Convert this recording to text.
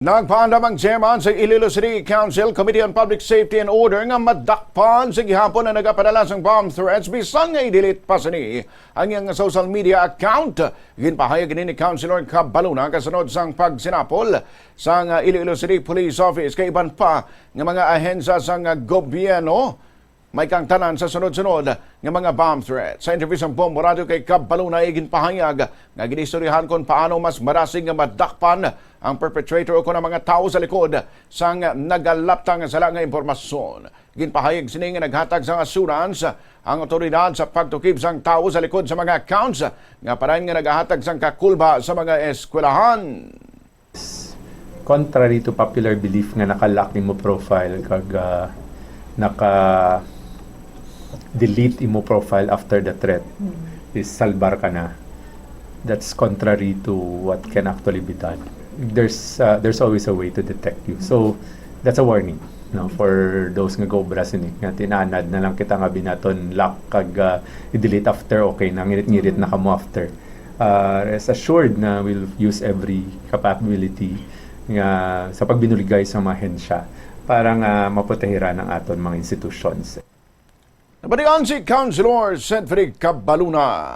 Nagpaandam ang chairman sa Iloilo City Council Committee on Public Safety and Order nga madakpan sa gihapon na nagapadala sang bomb threats bisan nga i-delete pa sini ang iyang social media account. Ginpahayag ni Councilor Cabaluna kasunod sang pagsinapol sang Iloilo City Police Office kay iban pa nga mga ahensya sang gobyerno may kang tanan sa sunod-sunod ng mga bomb threats. Sa interview sa Bombo Radio kay Cabaluna, iginpahayag nga ginistoryahan kung paano mas marasig nga madakpan ang perpetrator o kung ang mga tao sa likod sang nagalaptang sa nga impormasyon. Ginpahayag sini nga naghatag sang assurance ang otoridad sa pagtukib sang tao sa likod sa mga accounts nga parayon nga naghatag sang kakulba sa mga eskwelahan. Contrary to popular belief nga nakalock mo profile kag delete imo profile after the threat is salbar ka na. That's contrary to what can actually be done. There's always a way to detect you. So that's a warning, no, for those nga gobra sini nga tinanad na lang kita nga binaton lock kag i-delete after okay na ngirit-ngirit na kamo after. Rest assured na we'll use every capability nga sa pagbinuligay sa mga hensya para nga maprotehiran ang aton mga institutions. Nabalikan si Councilor Cabaluna.